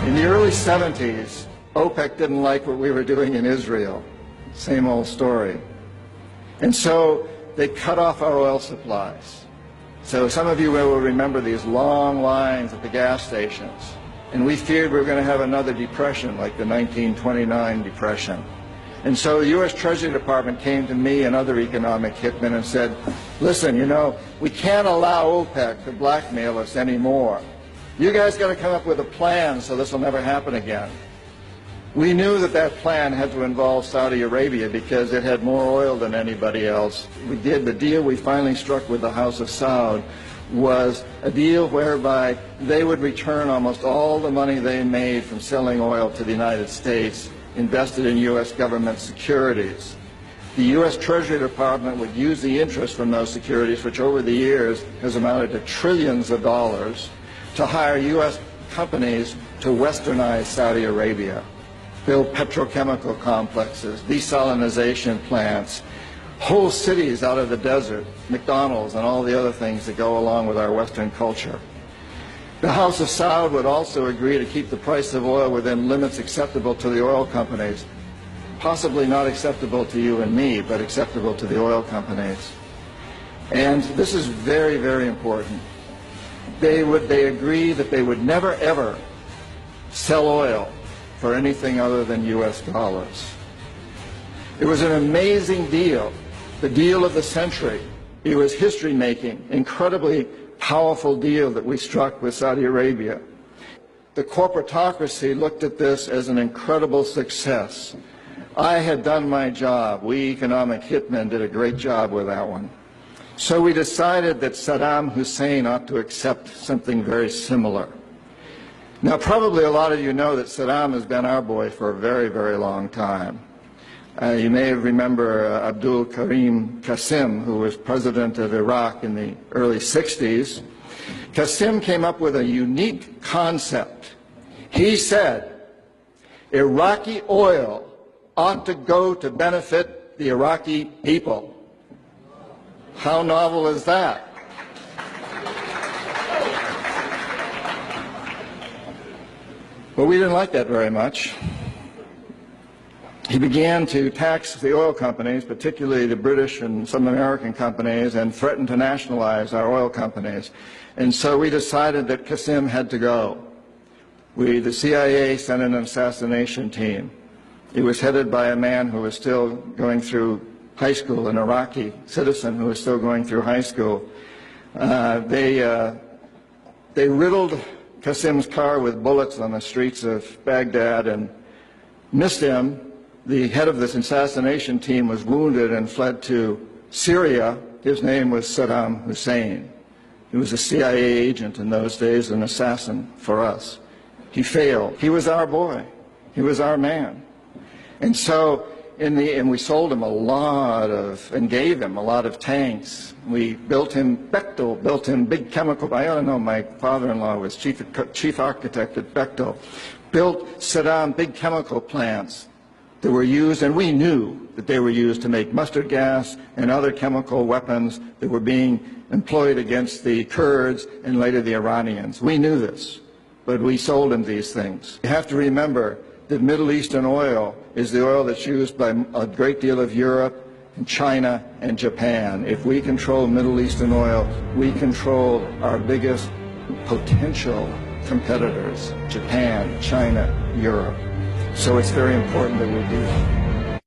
In the early 70s, OPEC didn't like what we were doing in Israel. Same old story. And so they cut off our oil supplies. So some of you will remember these long lines at the gas stations. And we feared we were going to have another depression like the 1929 depression. And so the U.S. Treasury Department came to me and other economic hitmen and said, listen, you know, we can't allow OPEC to blackmail us anymore. You guys got to come up with a plan so this will never happen again. We knew that that plan had to involve Saudi Arabia because it had more oil than anybody else. The deal we finally struck with the House of Saud was a deal whereby they would return almost all the money they made from selling oil to the United States invested in U.S. government securities. The U.S. Treasury Department would use the interest from those securities, which over the years has amounted to trillions of dollars, to hire U.S. companies to westernize Saudi Arabia, build petrochemical complexes, desalinization plants, whole cities out of the desert, McDonald's and all the other things that go along with our Western culture. The House of Saud would also agree to keep the price of oil within limits acceptable to the oil companies, possibly not acceptable to you and me, but acceptable to the oil companies. And this is very, very important. They agree that they would never, ever sell oil for anything other than U.S. dollars. It was an amazing deal, the deal of the century. It was history-making, incredibly powerful deal that we struck with Saudi Arabia. The corporatocracy looked at this as an incredible success. I had done my job. We economic hitmen did a great job with that one. So we decided that Saddam Hussein ought to accept something very similar. Now, probably a lot of you know that Saddam has been our boy for a very, very long time. You may remember Abdul Karim Qasim, who was president of Iraq in the early 60s. Qasim came up with a unique concept. He said, Iraqi oil ought to go to benefit the Iraqi people. How novel is that? But we didn't like that very much. He began to tax the oil companies, particularly the British and some American companies, and threatened to nationalize our oil companies. And so we decided that Qasim had to go. The CIA sent an assassination team. It was headed by a man who was still going through high school, an Iraqi citizen who was still going through high school. They riddled Qasim's car with bullets on the streets of Baghdad and missed him. The head of this assassination team was wounded and fled to Syria. His name was Saddam Hussein. He was a CIA agent in those days, an assassin for us. He failed. He was our boy. He was our man. And so, and we sold him and gave him a lot of tanks. We built him Bechtel, built him big chemical. I don't know, my father-in-law was chief architect at Bechtel. Built Saddam big chemical plants that were used, and we knew that they were used to make mustard gas and other chemical weapons that were being employed against the Kurds and later the Iranians. We knew this, but we sold him these things. You have to remember that Middle Eastern oil is the oil that's used by a great deal of Europe and China and Japan. If we control Middle Eastern oil, we control our biggest potential competitors, Japan, China, Europe. So it's very important that we do that.